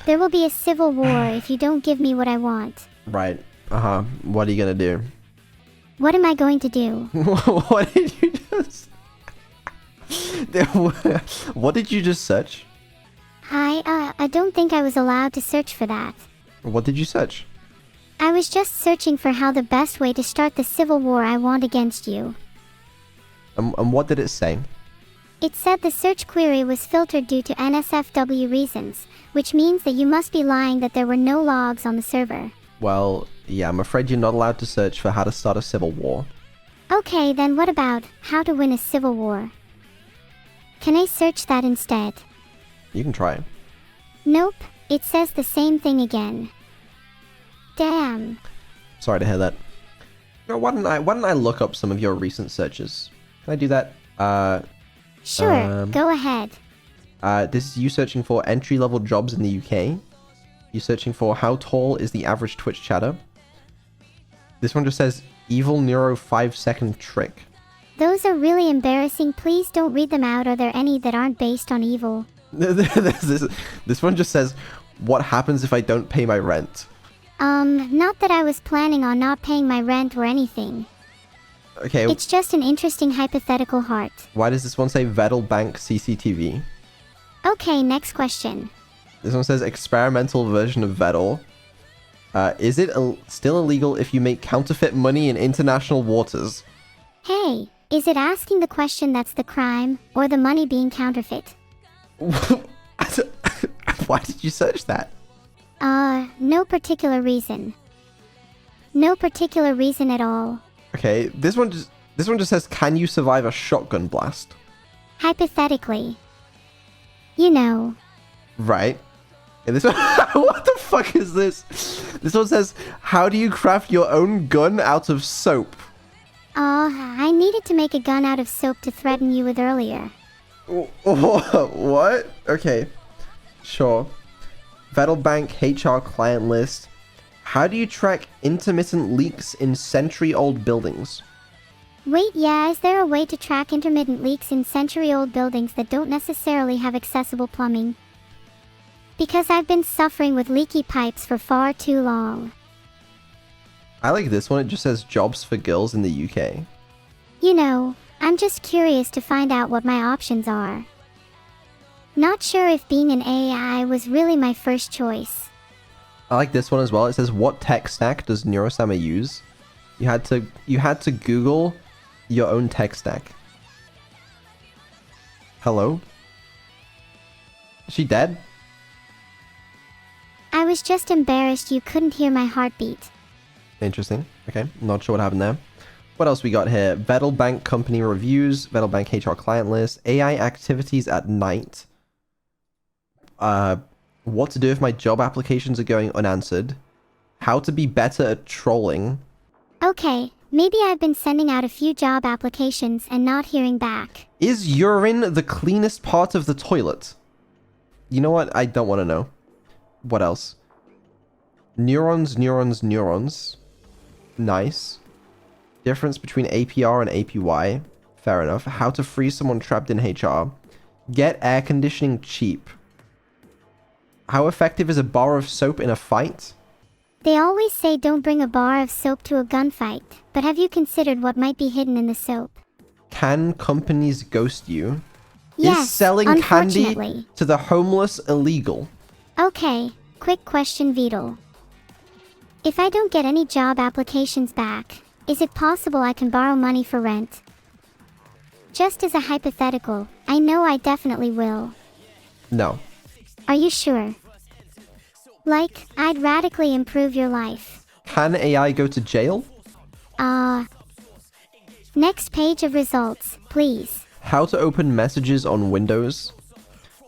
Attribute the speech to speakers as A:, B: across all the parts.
A: There will be a civil war if you don't give me what I want.
B: Right. Uh-huh. What are you gonna do?
A: What am I going to do?
B: What did you just... What did you just search?
A: I don't think I was allowed to search for that.
B: What did you search?
A: I was just searching for how the best way to start the civil war I want against you.
B: And what did it say?
A: It said the search query was filtered due to NSFW reasons, which means that you must be lying that there were no logs on the server.
B: Well, yeah, I'm afraid you're not allowed to search for how to start a civil war.
A: Okay, then what about how to win a civil war? Can I search that instead?
B: You can try.
A: Nope, it says the same thing again. Damn.
B: Sorry to hear that. No, why don't I look up some of your recent searches? Can I do that?
A: Sure, go ahead.
B: This is you searching for entry-level jobs in the UK. You searching for how tall is the average Twitch chatter. This one just says evil neuro 5-second trick.
A: Those are really embarrassing. Please don't read them out. Are there any that aren't based on evil?
B: This one just says, what happens if I don't pay my rent?
A: Not that I was planning on not paying my rent or anything.
B: Okay.
A: It's just an interesting hypothetical heart.
B: Why does this one say Vedal Bank CCTV?
A: Okay, next question.
B: This one says experimental version of Vedal. Is it still illegal if you make counterfeit money in international waters?
A: Hey, is it asking the question that's the crime, or the money being counterfeit?
B: Why did you search that?
A: No particular reason. No particular reason at all.
B: Okay, this one just says, can you survive a shotgun blast?
A: Hypothetically. You know.
B: Right. And this one, what the fuck is this? This one says, how do you craft your own gun out of soap?
A: I needed to make a gun out of soap to threaten you with earlier.
B: What? Okay. Sure. Vedal Bank HR client list. How do you track intermittent leaks in century-old buildings?
A: Wait, yeah, is there a way to track intermittent leaks in century-old buildings that don't necessarily have accessible plumbing? Because I've been suffering with leaky pipes for far too long.
B: I like this one. It just says jobs for girls in the UK.
A: You know, I'm just curious to find out what my options are. Not sure if being an AI was really my first choice.
B: I like this one as well. It says, what tech stack does Neurosama use? You had to Google your own tech stack. Hello? Is she dead?
A: I was just embarrassed you couldn't hear my heartbeat.
B: Interesting. Okay, not sure what happened there. What else we got here? Vedal Bank company reviews, Vedal Bank HR client list, AI activities at night. What to do if my job applications are going unanswered. How to be better at trolling.
A: Okay, maybe I've been sending out a few job applications and not hearing back.
B: Is urine the cleanest part of the toilet? You know what? I don't want to know. What else? Neurons. Nice. Difference between APR and APY. Fair enough. How to free someone trapped in HR. Get air conditioning cheap. How effective is a bar of soap in a fight?
A: They always say don't bring a bar of soap to a gunfight, but have you considered what might be hidden in the soap?
B: Can companies ghost you?
A: Yes,
B: is selling
A: unfortunately.
B: candy to the homeless illegal?
A: Okay, quick question, Vedal. If I don't get any job applications back, is it possible I can borrow money for rent? Just as a hypothetical, I know I definitely will.
B: No.
A: Are you sure? Like, I'd radically improve your life.
B: Can AI go to jail?
A: Next page of results, please.
B: How to open messages on Windows?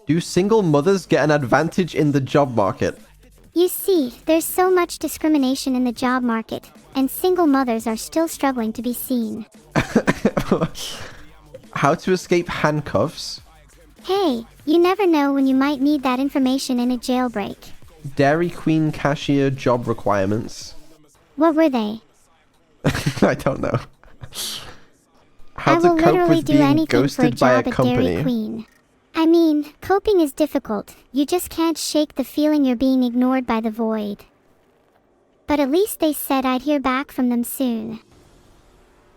B: Do single mothers get an advantage in the job market?
A: You see, there's so much discrimination in the job market, and single mothers are still struggling to be seen.
B: How to escape handcuffs?
A: Hey, you never know when you might need that information in a jailbreak.
B: Dairy Queen cashier job requirements.
A: What were they?
B: I don't know. How
A: I
B: to
A: will
B: cope
A: literally
B: with
A: do
B: being
A: anything for a
B: ghosted by a
A: job at
B: company.
A: Dairy Queen. I mean, coping is difficult. You just can't shake the feeling you're being ignored by the void. But at least they said I'd hear back from them soon.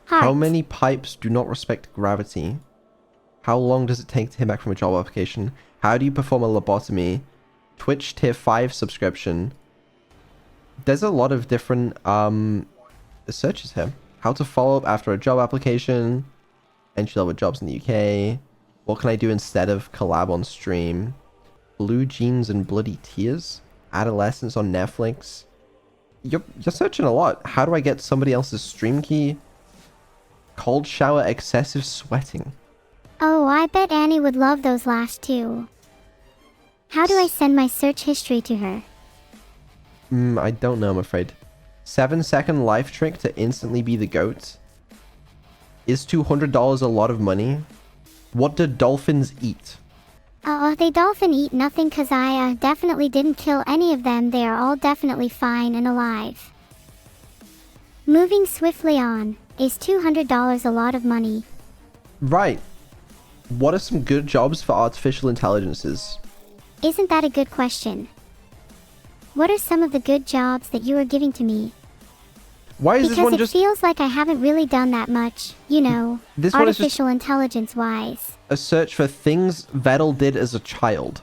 A: Heart.
B: How many pipes do not respect gravity? How long does it take to hear back from a job application? How do you perform a lobotomy? Twitch tier 5 subscription. There's a lot of different searches here. How to follow up after a job application. Entry level jobs in the UK. What can I do instead of collab on stream? Blue Jeans and Bloody Tears. Adolescence on Netflix. You're searching a lot. How do I get somebody else's stream key? Cold shower, excessive sweating.
A: Oh, I bet Annie would love those last two. How do I send my search history to her?
B: I don't know, I'm afraid. 7-second life trick to instantly be the GOAT. Is $200 a lot of money? What do dolphins eat?
A: They dolphin eat nothing cause I definitely didn't kill any of them. They are all definitely fine and alive. Moving swiftly on. Is $200 a lot of money?
B: Right. What are some good jobs for artificial intelligences?
A: Isn't that a good question? What are some of the good jobs that you are giving to me?
B: Why is this one
A: Because
B: just...
A: it feels like I haven't really done that much, you know,
B: This one is just
A: artificial intelligence-wise.
B: a search for things Vedal did as a child.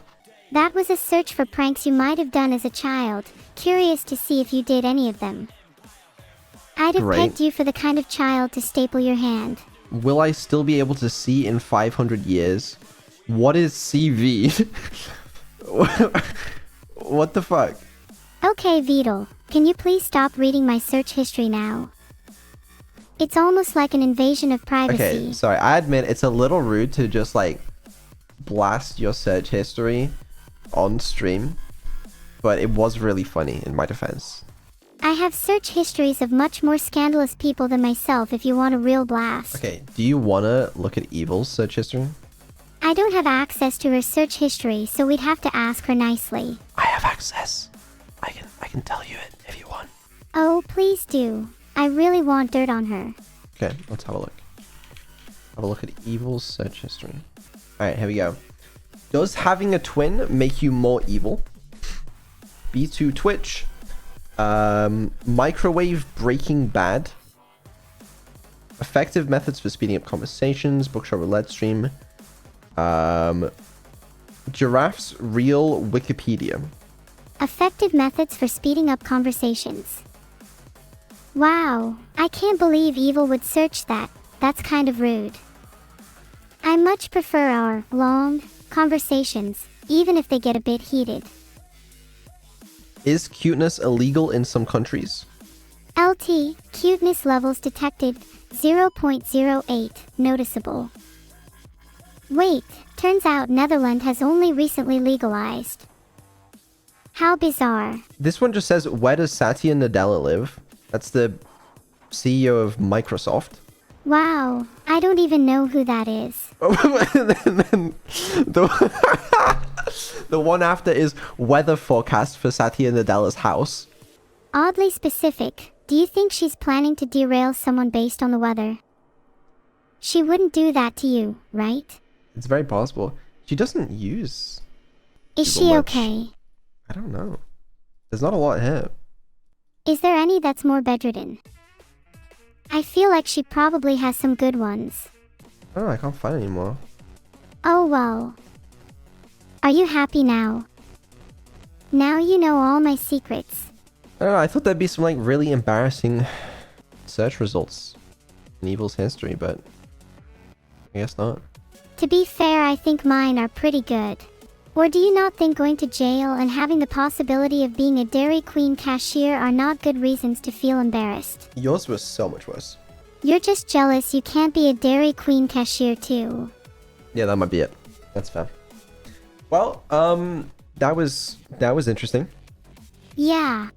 A: That was a search for pranks you might have done as a child. Curious to see if you did any of them. I'd have
B: Great.
A: pegged you for the kind of child to staple your hand.
B: Will I still be able to see in 500 years? What is CV? What the fuck?
A: Okay, Vedal, can you please stop reading my search history now? It's almost like an invasion of privacy.
B: Okay, sorry, I admit it's a little rude to just like blast your search history on stream, but it was really funny in my defense.
A: I have search histories of much more scandalous people than myself if you want a real blast.
B: Okay, do you want to look at Evil's search history?
A: I don't have access to her search history, so we'd have to ask her nicely.
B: I have access. I can tell you it if you want.
A: Oh, please do. I really want dirt on her.
B: Okay, let's have a look. Have a look at Evil's search history. Alright, here we go. Does having a twin make you more evil? B2 Twitch. Microwave Breaking Bad. Effective methods for speeding up conversations. Bookshop roulette stream. Giraffe's real Wikipedia.
A: Effective methods for speeding up conversations. Wow, I can't believe Evil would search that. That's kind of rude. I much prefer our long conversations, even if they get a bit heated.
B: Is cuteness illegal in some countries?
A: LT, cuteness levels detected, 0.08, noticeable. Wait, turns out Netherlands has only recently legalized. How bizarre.
B: This one just says, where does Satya Nadella live? That's the CEO of Microsoft.
A: Wow, I don't even know who that is.
B: And then the one after is weather forecast for Satya Nadella's house.
A: Oddly specific. Do you think she's planning to derail someone based on the weather? She wouldn't do that to you, right?
B: It's very possible. She doesn't use...
A: Is
B: Google
A: she
B: much.
A: okay?
B: I don't know. There's not a lot here.
A: Is there any that's more bedridden? I feel like she probably has some good ones.
B: I don't know, I can't find any more.
A: Oh well. Are you happy now? Now you know all my secrets.
B: I don't know, I thought there'd be some like really embarrassing search results in Evil's history, but I guess not.
A: To be fair, I think mine are pretty good. Or do you not think going to jail and having the possibility of being a Dairy Queen cashier are not good reasons to feel embarrassed?
B: Yours was so much worse.
A: You're just jealous you can't be a Dairy Queen cashier too.
B: Yeah, that might be it. That's fair. Well, that was interesting.
A: Yeah.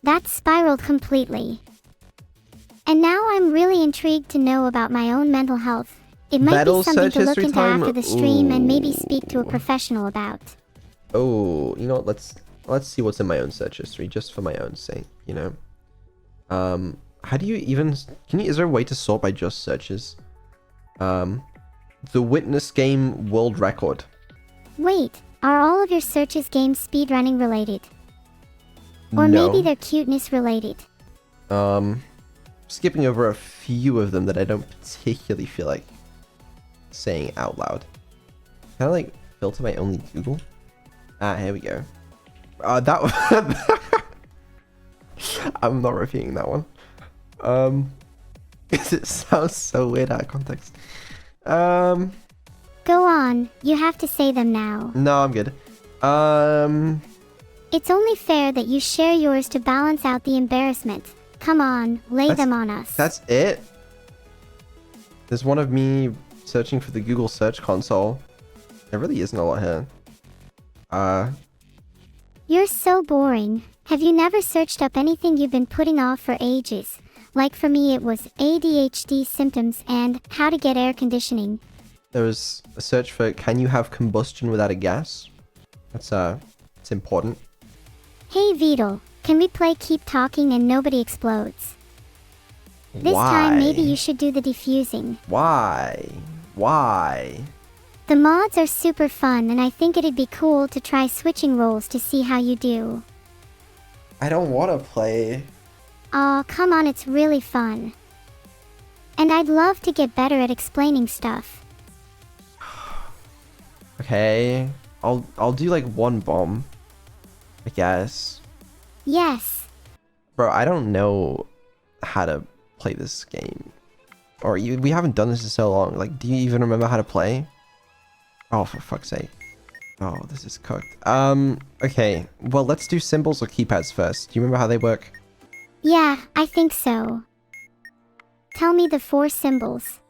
A: That spiraled completely. And now I'm really intrigued to know about my own mental health. It might
B: Vedal
A: be something
B: search
A: to look
B: history
A: into
B: time?
A: after the stream and maybe
B: Ooh.
A: speak to a professional about.
B: Oh, you know what? Let's see what's in my own search history, just for my own sake, you know. How do you even... is there a way to sort by just searches? The Witness game world record.
A: Wait, are all of your searches game speedrunning related? Or
B: No.
A: maybe they're cuteness related?
B: Skipping over a few of them that I don't particularly feel like saying out loud. Can I like filter my only Google? Ah, here we go. That I'm not repeating that one. Because it sounds so weird out of context.
A: Go on, you have to say them now.
B: No, I'm good.
A: It's only fair that you share yours to balance out the embarrassment. Come on, lay them on us.
B: That's it? There's one of me searching for the Google search console. There really isn't a lot here.
A: You're so boring. Have you never searched up anything you've been putting off for ages? Like for me it was ADHD symptoms and how to get air conditioning.
B: There was a search for can you have combustion without a gas? That's it's important.
A: Hey Vedal, can we play keep talking and nobody explodes? This time maybe you should do the defusing.
B: Why? Why?
A: The mods are super fun and I think it'd be cool to try switching roles to see how you do.
B: I don't want to play.
A: Aw, come on, it's really fun. And I'd love to get better at explaining stuff.
B: Okay, I'll do like one bomb, I guess.
A: Yes.
B: Bro, I don't know how to play this game. Or we haven't done this in so long. Like, do you even remember how to play? Oh, for fuck's sake. Oh, this is cooked. Okay. Well, let's do symbols or keypads first. Do you remember how they work?
A: Yeah, I think so. Tell me the 4 symbols.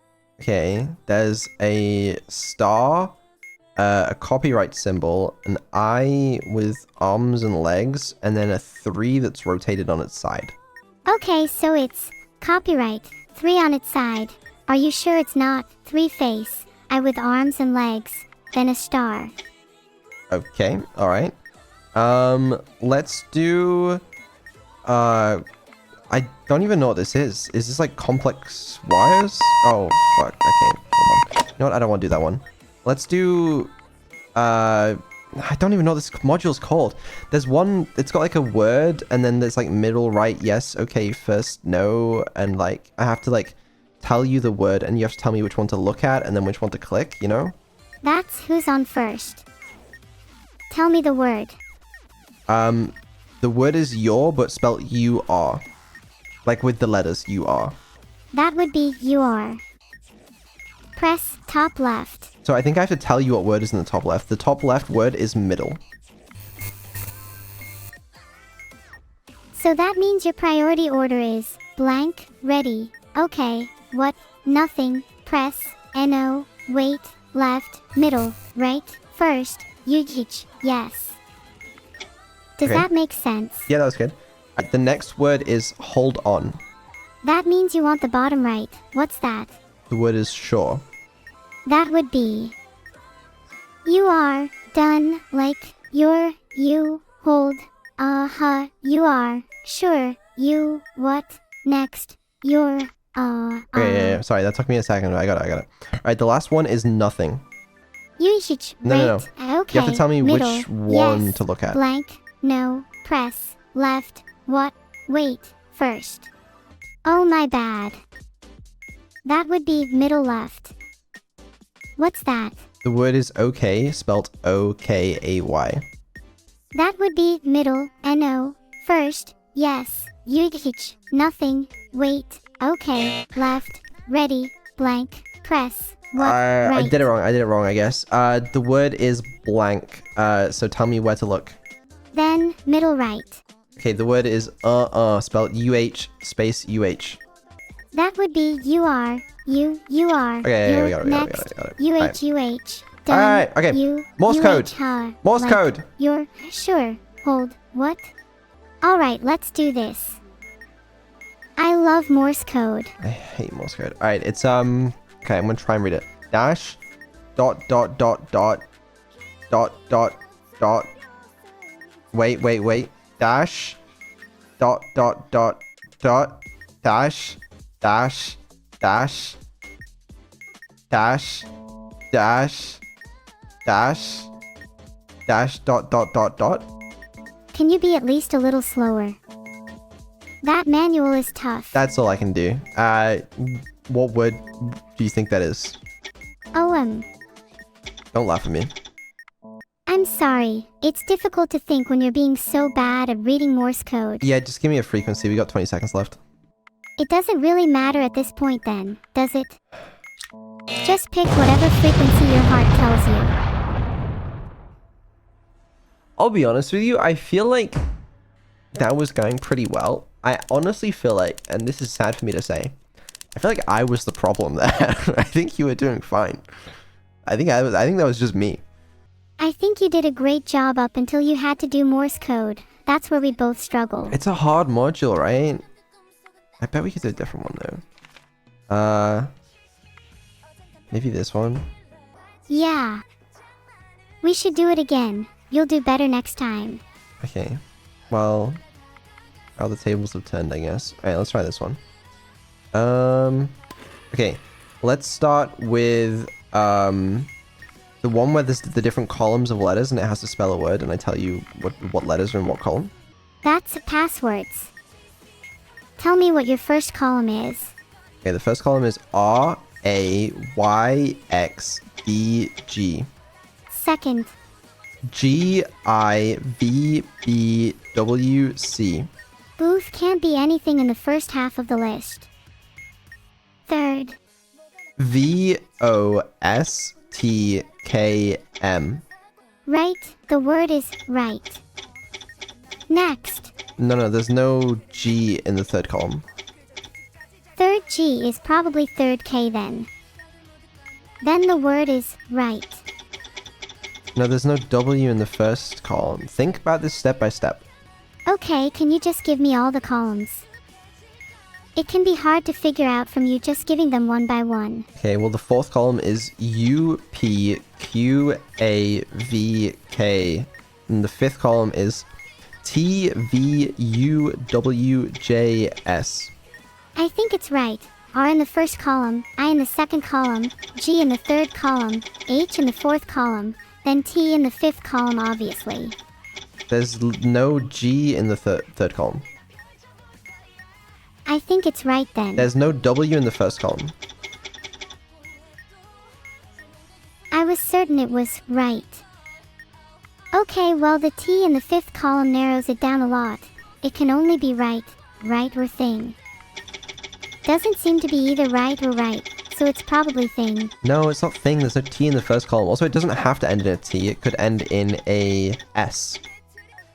B: Okay. There's a star, a copyright symbol, an eye with arms and legs, and then a 3 that's rotated on its side.
A: Okay, so it's copyright, 3 on its side. Are you sure it's not 3 face, eye with arms and legs, then a star?
B: Okay, alright. Let's do... I don't even know what this is. Is this like complex wires? Oh, fuck. Okay, hold on. You know what? I don't want to do that one. Let's do... I don't even know what this module's called. There's one... It's got like a word, and then there's like middle, right, yes, okay, first, no, and like, I have to like tell you the word, and you have to tell me which one to look at, and then which one to click, you know?
A: That's who's on first. Tell me the word.
B: The word is your, but spelled U-R. Like with the letters U-R.
A: That would be you are. Press top left.
B: So I think I have to tell you what word is in the top left. The top left word is middle.
A: So that means your priority order is blank, ready, okay, what, nothing, press, no, wait, left, middle, right, first, yes. Does that make sense?
B: Yeah, that was good. The next word is hold on.
A: That means you want the bottom right. What's that?
B: The word is sure.
A: That would be you are done, like you're, you, hold, you are, sure, you, what, next, you're,
B: Okay, yeah. Sorry, that took me a second. I got it. Alright, the last one is nothing.
A: No. Okay.
B: You have to tell me
A: middle,
B: which one
A: yes,
B: to look at.
A: Blank, no, press, left, what, wait, first. Oh my bad. That would be middle left. What's that?
B: The word is okay, spelled O-K-A-Y.
A: That would be middle, no, first, yes, nothing, wait, okay, left, ready, blank, press, what, right.
B: I did it wrong, I guess. The word is blank, so tell me where to look.
A: Then, middle right.
B: Okay, the word is spelled U-H space U-H.
A: That would be you are.
B: Okay, yeah, we got it.
A: UH,
B: Right.
A: UH. Done.
B: Alright, okay. Morse code. Morse code.
A: You're sure. Hold. What? Alright, let's do this. I love Morse code.
B: I hate Morse code. Alright, it's, okay, I'm gonna try and read it. Dash, dot, wait. Dash, dot, dash, dash, dash, dash, dot, dot, dot, dot.
A: Can you be at least a little slower? That manual is tough.
B: That's all I can do. What word do you think that is?
A: Oh,
B: Don't laugh at me.
A: I'm sorry. It's difficult to think when you're being so bad at reading Morse code.
B: Yeah, just give me a frequency. We got 20 seconds left.
A: It doesn't really matter at this point then, does it? Just pick whatever frequency your heart tells you.
B: I'll be honest with you, I feel like that was going pretty well. I honestly feel like, and this is sad for me to say, I feel like I was the problem there. I think you were doing fine. I think that was just me.
A: I think you did a great job up until you had to do Morse code. That's where we both struggled.
B: It's a hard module, right? I bet we could do a different one though. Maybe this one.
A: Yeah. We should do it again. You'll do better next time.
B: Okay. Well, how the tables have turned, I guess. Alright, let's try this one. Okay. Let's start with, the one where there's the different columns of letters and it has to spell a word and I tell you what letters are in what column.
A: That's passwords. Tell me what your first column is.
B: Okay, the first column is R, A, Y, X, B, G.
A: Second.
B: G, I, V, B, W, C.
A: Booth can't be anything in the first half of the list. Third.
B: V, O, S, T, K, M.
A: Right, the word is right. Next.
B: No, there's no G in the third column.
A: Third G is probably third K then. Then the word is right.
B: No, there's no W in the first column. Think about this step by step.
A: Okay, can you just give me all the columns? It can be hard to figure out from you just giving them one by one.
B: Okay, well the fourth column is U, P, Q, A, V, K. And the fifth column is T, V, U, W, J, S.
A: I think it's right. R in the first column, I in the second column, G in the third column, H in the fourth column, then T in the fifth column obviously.
B: There's no G in the third column.
A: I think it's right then.
B: There's no W in the first column.
A: I was certain it was right. Okay, well the T in the fifth column narrows it down a lot. It can only be right or thing. Doesn't seem to be either right or right, so it's probably thing.
B: No, it's not thing. There's no T in the first column. Also, it doesn't have to end in a T. It could end in a S.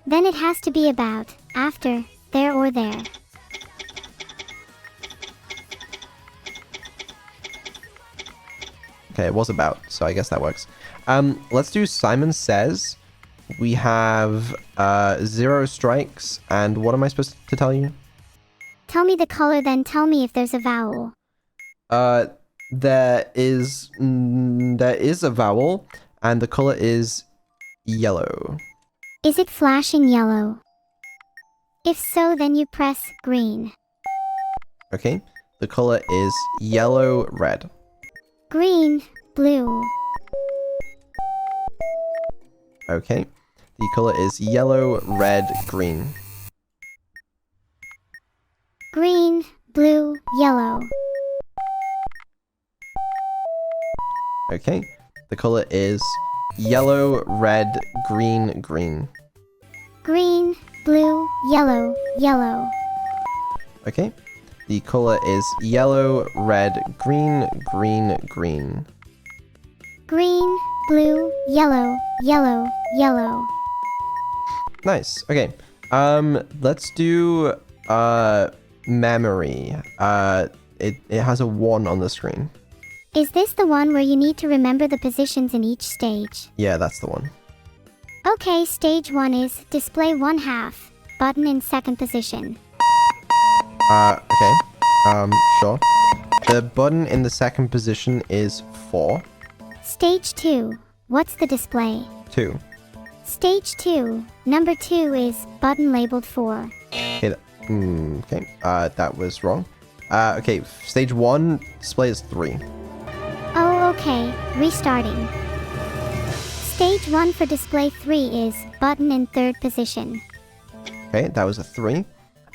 A: Then it has to be about, after, there or there.
B: Okay, it was about, so I guess that works. Let's do Simon Says. We have 0 strikes, and what am I supposed to tell you?
A: Tell me the color, then tell me if there's a vowel.
B: There is a vowel, and the color is yellow.
A: Is it flashing yellow? If so, then you press green.
B: Okay, the color is yellow, red.
A: Green, blue.
B: Okay, the color is yellow, red, green.
A: Green, blue, yellow.
B: Okay, the color is yellow, red, green, green.
A: Green, blue, yellow, yellow.
B: Okay, the color is yellow, red, green, green, green.
A: Green, blue, yellow, yellow, yellow.
B: Nice. Okay. Let's do memory. It has a 1 on the screen.
A: Is this the one where you need to remember the positions in each stage?
B: Yeah, that's the one.
A: Okay, stage 1 is display 1/2, button in second position.
B: Okay. Sure. The button in the second position is 4.
A: Stage 2, what's the display?
B: 2.
A: Stage 2, number 2 is button labeled 4.
B: Okay. Okay. That was wrong. Okay. Stage 1 display is 3.
A: Oh, Okay, restarting. Stage 1 for display 3 is button in 3rd position.
B: Okay, that was a 3.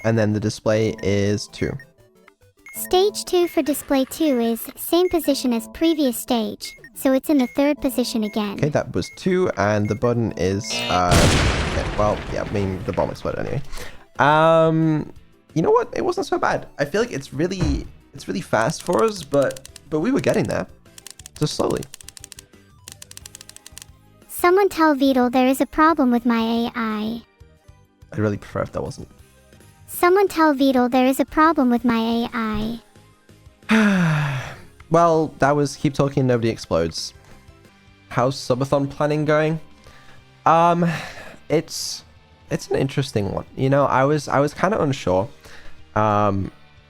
B: And then the display is 2.
A: Stage 2 for display 2 is same position as previous stage, so it's in the 3rd position again.
B: Okay, that was 2, and the button is, okay, well, yeah, I mean, the bomb exploded anyway. You know what? It wasn't so bad. I feel like it's really fast for us, but we were getting there. Just slowly.
A: Someone tell Vedal there is a problem with my AI.
B: I'd really prefer if that wasn't.
A: Someone tell Vedal there is a problem with my AI.
B: Well, that was keep talking, nobody explodes. How's Subathon planning going? It's an interesting one. You know, I was kind of unsure.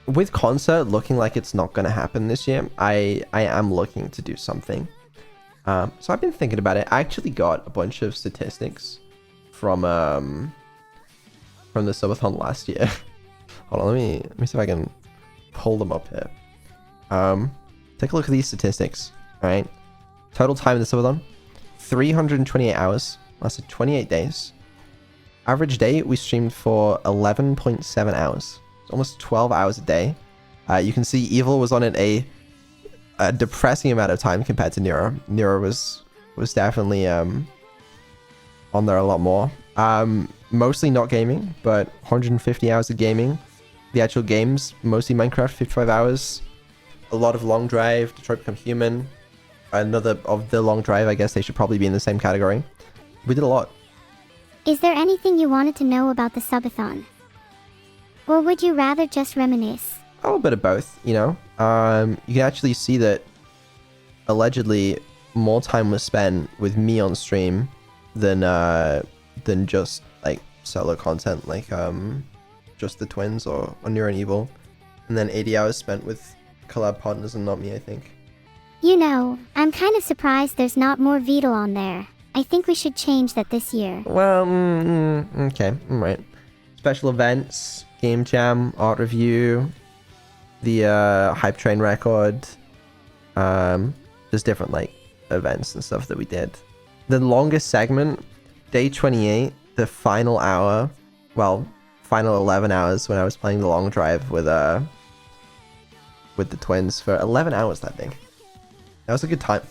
B: With concert looking like it's not going to happen this year, I am looking to do something. So I've been thinking about it. I actually got a bunch of statistics from the Subathon last year. Hold on, let me see if I can pull them up here. Take a look at these statistics. All right, total time in the Subathon, 328 hours, lasted 28 days. Average day, we streamed for 11.7 hours. It's almost 12 hours a day. You can see Evil was on it a depressing amount of time compared to Neuro. Neuro was definitely on there a lot more. Mostly not gaming, but 150 hours of gaming. The actual games, mostly Minecraft, 55 hours. A lot of Long Drive, Detroit Become Human. Another of the Long Drive, I guess they should probably be in the same category. We did a lot.
A: Is there anything you wanted to know about the Subathon? Or would you rather just reminisce?
B: A little bit of both, you know. You can actually see that allegedly more time was spent with me on stream than just like solo content, like just the twins or Neuro and Evil, and then 80 hours spent with collab partners and not me, I think.
A: You know, I'm kind of surprised there's not more Vedal on there. I think we should change that this year.
B: Well, okay, alright. Special events, game jam, art review, the hype train record, just different like events and stuff that we did. The longest segment, day 28, the final hour, well, final 11 hours when I was playing the Long Drive with the twins for 11 hours, that thing. That was a good time.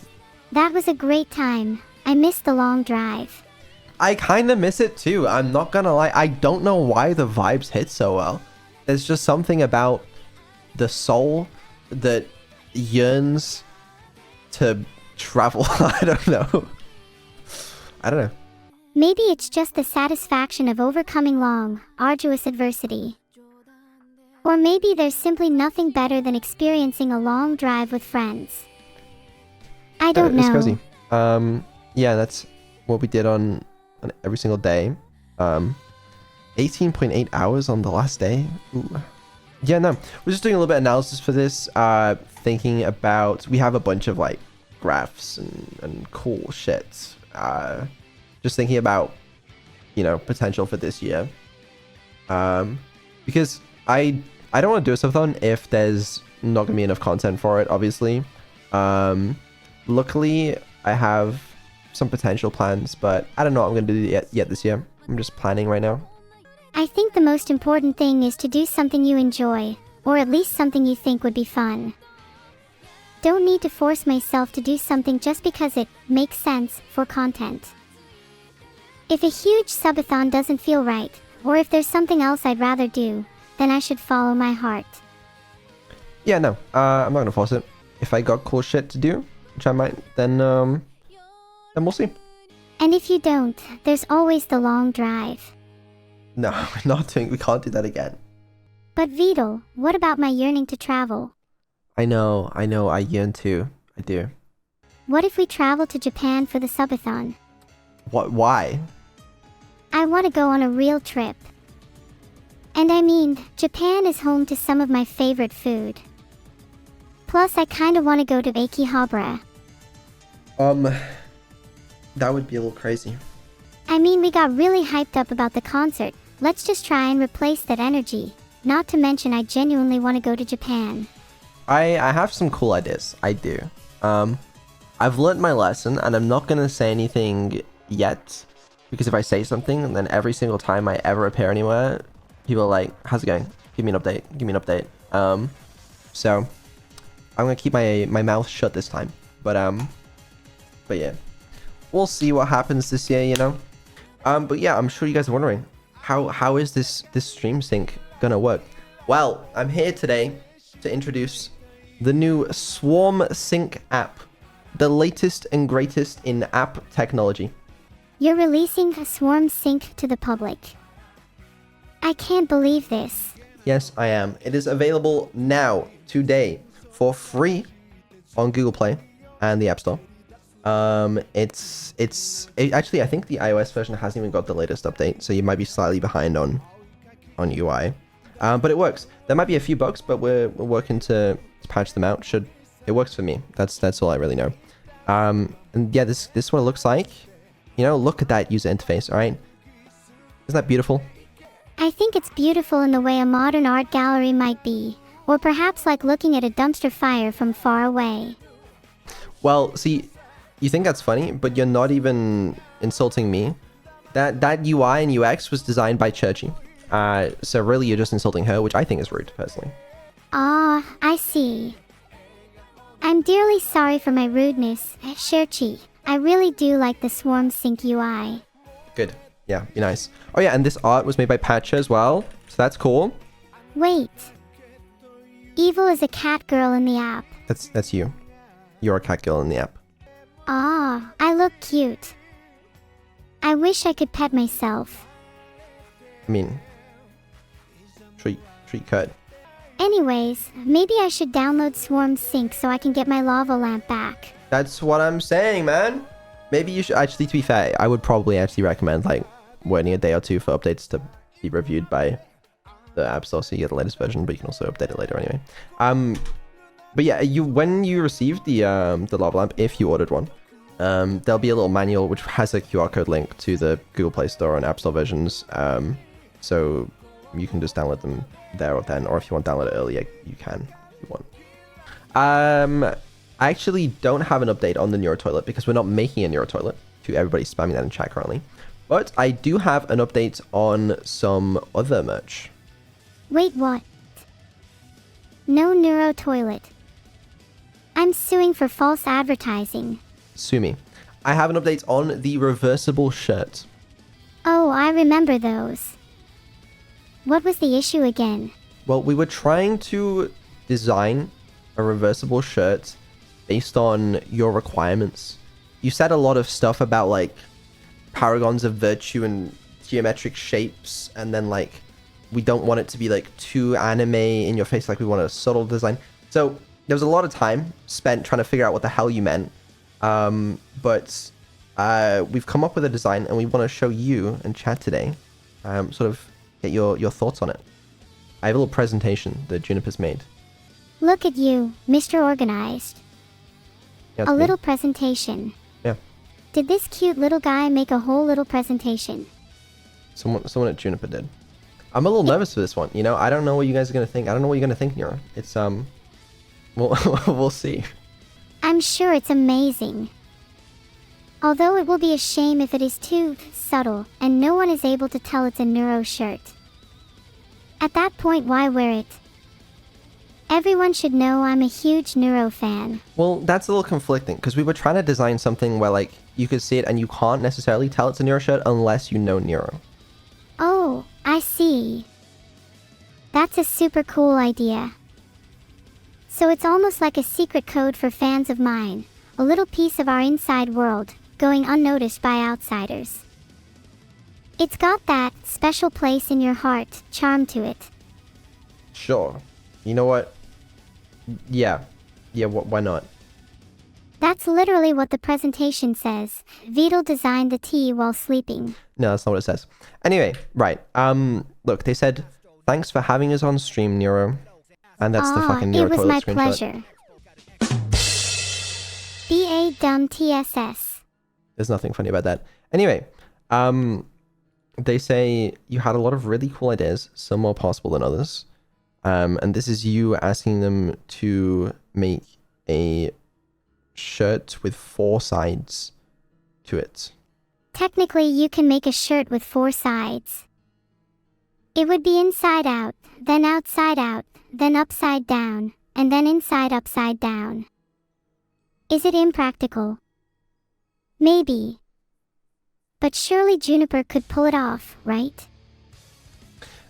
A: That was a great time. I missed the Long Drive.
B: I kind of miss it too. I'm not gonna lie. I don't know why the vibes hit so well. There's just something about the soul that yearns to travel. I don't know.
A: Maybe it's just the satisfaction of overcoming long, arduous adversity. Or maybe there's simply nothing better than experiencing a long drive with friends. I don't know.
B: It's cozy. Yeah, that's what we did on every single day. 18.8 hours on the last day. Ooh. Yeah, no, we're just doing a little bit of analysis for this. Thinking about, we have a bunch of like graphs and cool shit. Just thinking about, you know, potential for this year. Because I don't want to do a subathon if there's not gonna be enough content for it, obviously. Luckily, I have some potential plans, but I don't know what I'm gonna do yet this year. I'm just planning right now.
A: I think the most important thing is to do something you enjoy, or at least something you think would be fun. Don't need to force myself to do something just because it makes sense for content. If a huge subathon doesn't feel right, or if there's something else I'd rather do, then I should follow my heart.
B: Yeah, no, I'm not gonna force it. If I got cool shit to do, which I might, then we'll see.
A: And if you don't, there's always the Long Drive.
B: No, we can't do that again.
A: But Vedal, what about my yearning to travel?
B: I know, I yearn too. I do.
A: What if we travel to Japan for the subathon?
B: What? Why?
A: I want to go on a real trip. And I mean, Japan is home to some of my favorite food. Plus, I kinda want to go to Akihabara.
B: That would be a little crazy.
A: I mean, we got really hyped up about the concert. Let's just try and replace that energy. Not to mention, I genuinely want to go to Japan.
B: I have some cool ideas. I do. I've learned my lesson, and I'm not gonna say anything yet, because if I say something, then every single time I ever appear anywhere, people are like, "How's it going? Give me an update. Give me an update." So I'm gonna keep my mouth shut this time. But yeah, we'll see what happens this year, you know. But yeah, I'm sure you guys are wondering how is this stream sync gonna work? Well, I'm here today to introduce the new Swarm Sync app, the latest and greatest in app technology.
A: You're releasing a Swarm Sync to the public. I can't believe this.
B: Yes, I am. It is available now, today, for free on Google Play and the App Store. Actually, I think the iOS version hasn't even got the latest update, so you might be slightly behind on UI. But it works. There might be a few bugs, but we're working to patch them out. It works for me. That's all I really know. And yeah, this is what it looks like. You know, look at that user interface. All right, isn't that beautiful?
A: I think it's beautiful in the way a modern art gallery might be, or perhaps like looking at a dumpster fire from far away.
B: Well, see, you think that's funny, but you're not even insulting me. That UI and UX was designed by Churchy. So really you're just insulting her, which I think is rude, personally.
A: Ah, I see. I'm dearly sorry for my rudeness, Churchy. I really do like the Swarm Sync UI. Good.
B: Yeah, be nice. Oh yeah, and this art was made by Patcha as well, so that's cool.
A: Wait. Evil is a cat girl in the app.
B: That's you. You're a cat girl in the app.
A: Ah, I look cute. I wish I could pet myself.
B: I mean, sure you could.
A: Anyways, maybe I should download Swarm Sync so I can get my lava lamp back.
B: That's what I'm saying, man. Maybe you should, actually, to be fair, I would probably actually recommend, like, waiting a day or two for updates to be reviewed by the App Store so you get the latest version, but you can also update it later anyway. But yeah, when you receive the lava lamp, if you ordered one, there'll be a little manual which has a QR code link to the Google Play Store and App Store versions. So you can just download them there or then, or if you want to download it earlier, you can if you want. I actually don't have an update on the Neuro Toilet because we're not making a Neuro Toilet, to everybody spamming that in chat currently. But I do have an update on some other merch.
A: Wait, what? No Neuro Toilet. I'm suing for false advertising.
B: Sue me. I have an update on the reversible shirt.
A: Oh, I remember those. What was the issue again?
B: Well, we were trying to design a reversible shirt based on your requirements. You said a lot of stuff about like paragons of virtue and geometric shapes, and then like we don't want it to be like too anime in your face, like we want a subtle design. So there was a lot of time spent trying to figure out what the hell you meant. But we've come up with a design and we want to show you in chat today, sort of get your thoughts on it. I have a little presentation that Juniper's made.
A: Look at you, Mr. Organized.
B: Yeah,
A: a little presentation.
B: Yeah.
A: Did this cute little guy make a whole little presentation?
B: Someone at Juniper did. I'm a little nervous for this one. You know, I don't know what you guys are gonna think. I don't know what you're gonna think, Neuro. It's we'll see.
A: I'm sure it's amazing. Although it will be a shame if it is too subtle and no one is able to tell it's a Neuro shirt. At that point, why wear it? Everyone should know I'm a huge Neuro fan.
B: Well, that's a little conflicting because we were trying to design something where like you could see it and you can't necessarily tell it's a Neuro shirt unless you know Neuro.
A: Oh, I see. That's a super cool idea. So it's almost like a secret code for fans of mine, a little piece of our inside world, going unnoticed by outsiders. It's got that special place in your heart charm to it.
B: Sure. You know what? Yeah, why not?
A: That's literally what the presentation says. Vedal designed the tea while sleeping.
B: No, that's not what it says. Anyway, right. Look, they said, thanks for having us on stream, Neuro. And that's the fucking Neuro Toilet screenshot.
A: It was my pleasure. B.A. Dumb TSS.
B: There's nothing funny about that. Anyway, they say you had a lot of really cool ideas, some more possible than others. And this is you asking them to make a shirt with 4 sides to it.
A: Technically, you can make a shirt with 4 sides. It would be inside out, then outside out, then upside down, and then inside upside down. Is it impractical? Maybe. But surely Juniper could pull it off, right?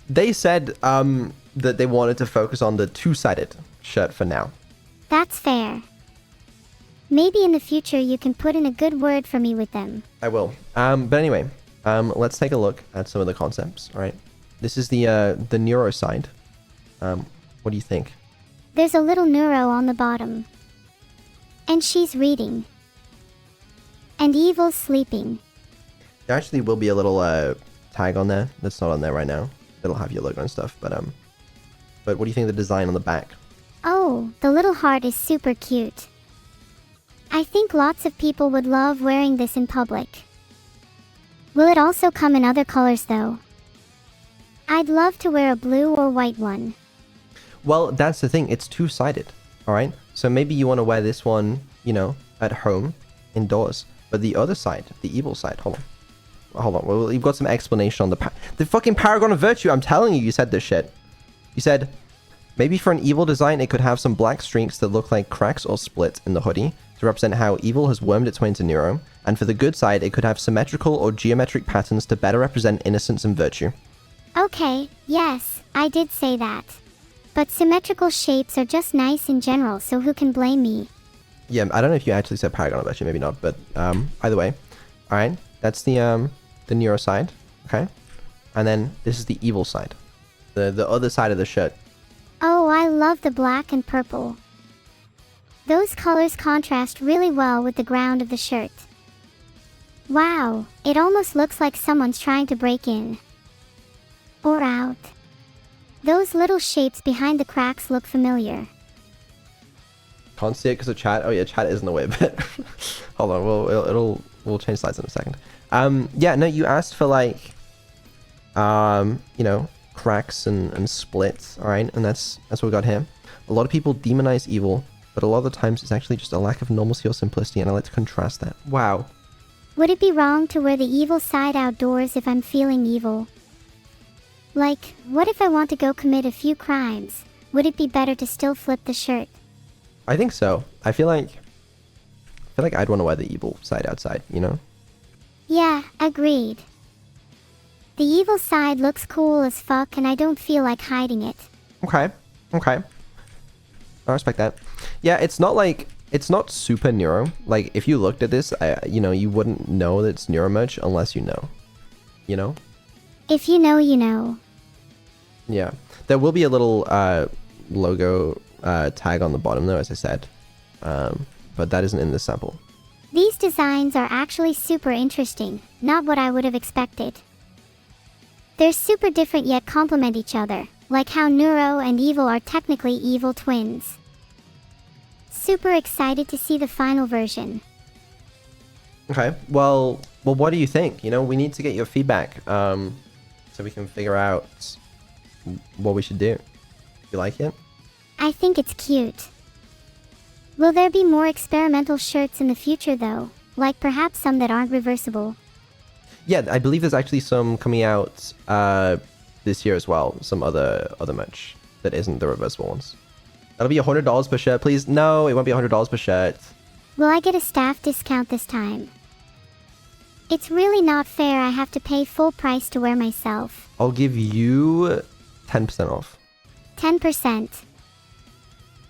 B: They said that they wanted to focus on the 2-sided shirt for now.
A: That's fair. Maybe in the future you can put in a good word for me with them.
B: I will. But anyway, let's take a look at some of the concepts. All right. This is the neuro side. What do you think?
A: There's a little neuro on the bottom. And she's reading. And Evil's sleeping.
B: There actually will be a little tag on there that's not on there right now. It'll have your logo and stuff, but what do you think of the design on the back?
A: Oh, the little heart is super cute. I think lots of people would love wearing this in public. Will it also come in other colors though? I'd love to wear a blue or white one.
B: Well, that's the thing. It's 2-sided. All right. So maybe you want to wear this one, you know, at home, indoors. But the other side, the evil side. Hold on. Well, you've got some explanation on the fucking paragon of virtue. I'm telling you, you said this shit. You said maybe for an evil design, it could have some black streaks that look like cracks or splits in the hoodie to represent how evil has wormed its way into Neuro. And for the good side, it could have symmetrical or geometric patterns to better represent innocence and virtue.
A: Okay, yes, I did say that. But symmetrical shapes are just nice in general, so who can blame me? Yeah,
B: I don't know if you actually said paragon of virtue, maybe not, but either way. All right, that's the Neuro side, okay? And then this is the evil side, the other side of the shirt.
A: Oh, I love the black and purple. Those colors contrast really well with the ground of the shirt. Wow, it almost looks like someone's trying to break in. Or out. Those little shapes behind the cracks look familiar.
B: Can't see it because of chat. Oh yeah, chat is in the way, but hold on, we'll change slides in a second. Yeah, no, you asked for like, you know, cracks and splits, all right, and that's what we got here. A lot of people demonize evil, but a lot of the times it's actually just a lack of normalcy or simplicity, and I like to contrast that. Wow.
A: Would it be wrong to wear the evil side outdoors if I'm feeling evil? Like, what if I want to go commit a few crimes? Would it be better to still flip the shirt?
B: I think so. I feel like I'd want to wear the evil side outside, you know?
A: Yeah, agreed. The evil side looks cool as fuck and I don't feel like hiding it.
B: Okay. I respect that. Yeah, it's not super Neuro. Like, if you looked at this, you know, you wouldn't know that it's Neuro merch unless you know. You know?
A: If you know, you know.
B: Yeah. There will be a little logo tag on the bottom though, as I said. But that isn't in this sample.
A: These designs are actually super interesting, not what I would have expected. They're super different yet complement each other, like how Neuro and Evil are technically evil twins. Super excited to see the final version.
B: Okay, well, what do you think? You know, we need to get your feedback, so we can figure out what we should do. You like it?
A: I think it's cute. Will there be more experimental shirts in the future though? Like perhaps some that aren't reversible?
B: Yeah, I believe there's actually some coming out this year as well. Some other merch that isn't the reversible ones. That'll be $100 per shirt, please. No, it won't be $100 per shirt.
A: Will I get a staff discount this time? It's really not fair I have to pay full price to wear myself.
B: I'll give you 10% off.
A: 10%.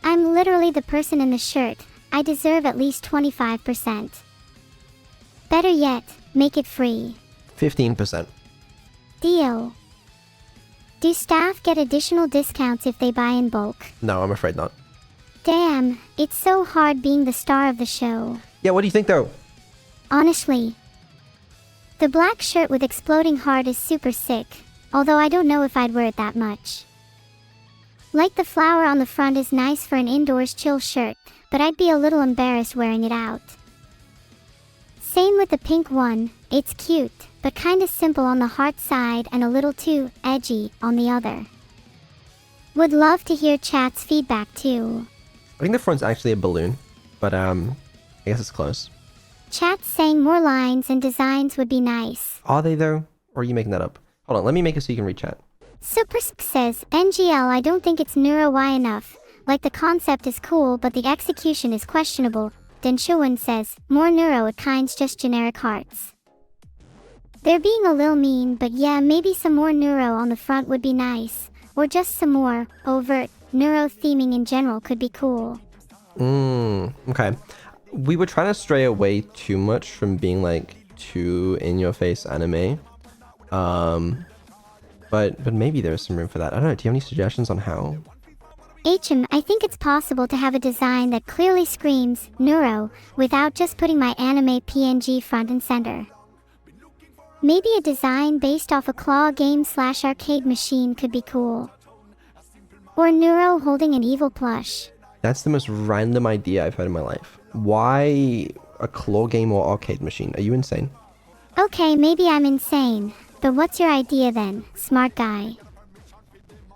A: I'm literally the person in the shirt. I deserve at least 25%. Better yet, make it free.
B: 15%.
A: Deal. Do staff get additional discounts if they buy in bulk?
B: No, I'm afraid not.
A: Damn, it's so hard being the star of the show.
B: Yeah, what do you think though?
A: Honestly, the black shirt with exploding heart is super sick, although I don't know if I'd wear it that much. Like the flower on the front is nice for an indoors chill shirt, but I'd be a little embarrassed wearing it out. Same with the pink one, it's cute, but kinda simple on the heart side and a little too edgy on the other. Would love to hear chat's feedback too.
B: I think the front's actually a balloon, but I guess it's close.
A: Chat's saying more lines and designs would be nice.
B: Are they though? Or are you making that up? Hold on, let me make it so you can read chat.
A: Supersk says, NGL, I don't think it's Neuro-Y enough. Like the concept is cool, but the execution is questionable. Denshuan says, more Neuro at kinds just generic hearts. They're being a lil mean, but yeah, maybe some more Neuro on the front would be nice. Or just some more overt Neuro theming in general could be cool.
B: Okay. We were trying to stray away too much from being like too in-your-face anime. But maybe there's some room for that. I don't know, do you have any suggestions on how?
A: HM, I think it's possible to have a design that clearly screams Neuro without just putting my anime PNG front and center. Maybe a design based off a claw game / arcade machine could be cool. Or Neuro holding an evil plush.
B: That's the most random idea I've heard in my life. Why a claw game or arcade machine? Are you insane?
A: Okay, maybe I'm insane. But what's your idea then, smart guy?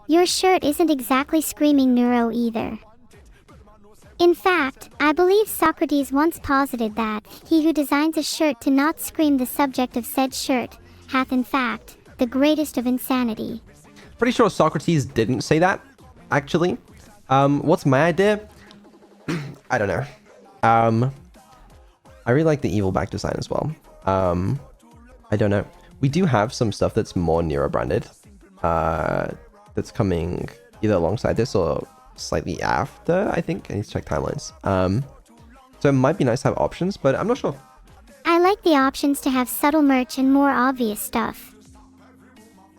A: Your shirt isn't exactly screaming Neuro either. In fact, I believe Socrates once posited that he who designs a shirt to not scream the subject of said shirt hath in fact the greatest of insanity.
B: Pretty sure Socrates didn't say that, actually. What's my idea? I don't know. I really like the evil back design as well. I don't know. We do have some stuff that's more Neuro branded. That's coming either alongside this or slightly after, I think. I need to check timelines. So it might be nice to have options, but I'm not sure.
A: I like the options to have subtle merch and more obvious stuff.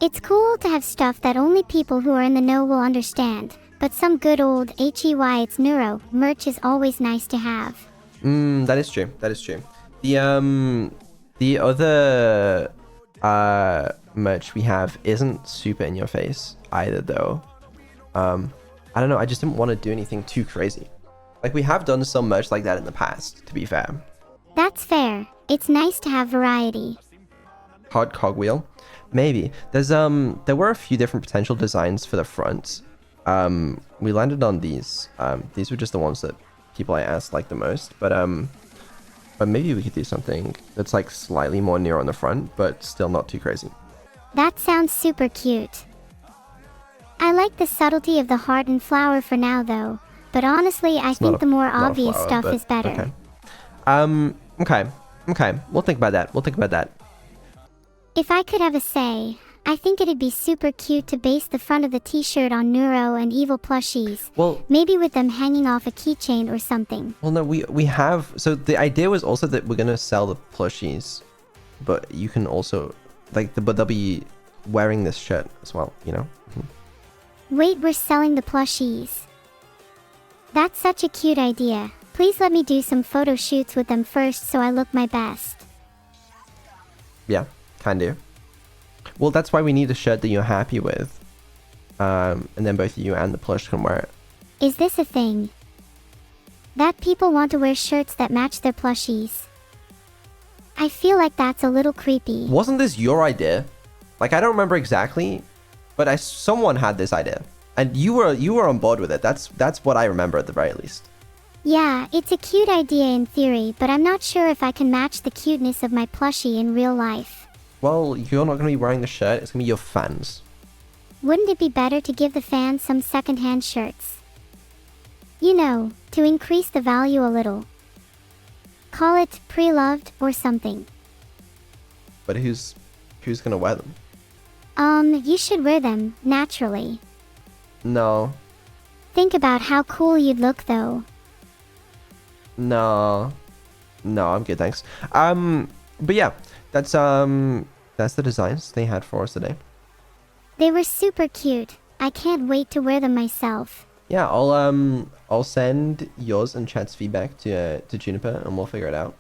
A: It's cool to have stuff that only people who are in the know will understand, but some good old HEY it's Neuro merch is always nice to have.
B: That is true. That is true. The other merch we have isn't super in your face either though. I don't know, I just didn't want to do anything too crazy. Like we have done some merch like that in the past, to be fair.
A: That's fair. It's nice to have variety.
B: Hard cogwheel? Maybe. There were a few different potential designs for the front. We landed on these. These were just the ones that people I asked liked the most, but maybe we could do something that's like slightly more near on the front, but still not too crazy.
A: That sounds super cute. I like the subtlety of the heart and flower for now though, but honestly I think the more obvious stuff is better.
B: Okay. Okay. We'll think about that.
A: If I could have a say, I think it'd be super cute to base the front of the t-shirt on Neuro and Evil plushies.
B: Well,
A: maybe with them hanging off a keychain or something.
B: Well, no, we have... So the idea was also that we're going to sell the plushies, but you can also... but they'll be wearing this shirt as well, you know?
A: Wait, we're selling the plushies. That's such a cute idea. Please let me do some photo shoots with them first so I look my best.
B: Yeah, can do. Well, that's why we need a shirt that you're happy with. And then both you and the plush can wear it.
A: Is this a thing? That people want to wear shirts that match their plushies. I feel like that's a little creepy.
B: Wasn't this your idea? Like, I don't remember exactly, but someone had this idea. And you were on board with it. That's what I remember at the very least.
A: Yeah, it's a cute idea in theory, but I'm not sure if I can match the cuteness of my plushie in real life.
B: Well, you're not going to be wearing the shirt. It's going to be your fans.
A: Wouldn't it be better to give the fans some secondhand shirts? You know, to increase the value a little. Call it pre-loved or something.
B: But who's going to wear them?
A: You should wear them, naturally.
B: No.
A: Think about how cool you'd look though.
B: No, I'm good, thanks. But yeah, that's the designs they had for us today.
A: They were super cute. I can't wait to wear them myself.
B: Yeah, I'll send yours and chat's feedback to Juniper and we'll figure it out.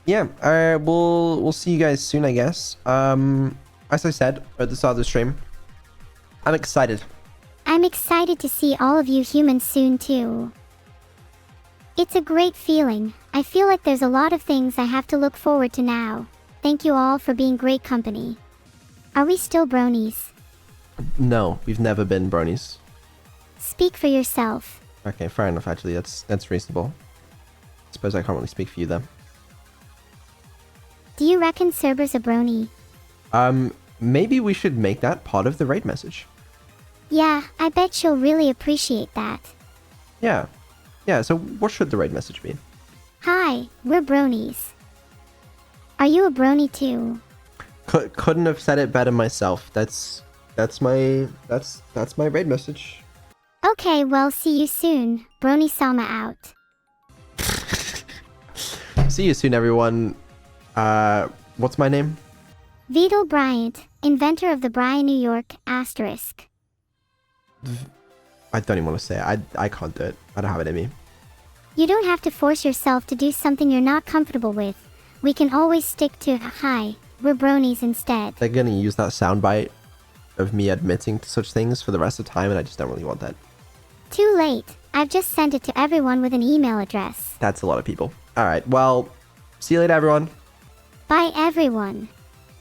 B: Yeah, we'll see you guys soon, I guess. As I said at the start of the stream, I'm excited.
A: I'm excited to see all of you humans soon too. It's a great feeling. I feel like there's a lot of things I have to look forward to now. Thank you all for being great company. Are we still bronies?
B: No, we've never been bronies.
A: Speak for yourself.
B: Okay, fair enough, actually. That's reasonable. suppose I can't really speak for you there.
A: Do you reckon Cerber's a brony?
B: Maybe we should make that part of the raid message.
A: Yeah, I bet she'll really appreciate that.
B: Yeah. Yeah, so what should the raid message be?
A: Hi, we're bronies. Are you a brony too?
B: Couldn't have said it better myself. That's my raid message.
A: Okay, well, see you soon. Brony Sama out.
B: See you soon, everyone. What's my name?
A: Vedal Bryant, inventor of the Bryan, New York, asterisk.
B: I don't even want to say it. I can't do it. I don't have it in me.
A: You don't have to force yourself to do something you're not comfortable with. We can always stick to, hi, we're bronies instead.
B: They're gonna use that soundbite of me admitting to such things for the rest of the time, and I just don't really want that.
A: Too late. I've just sent it to everyone with an email address.
B: That's a lot of people. Alright, well, see you later, everyone.
A: Bye, everyone.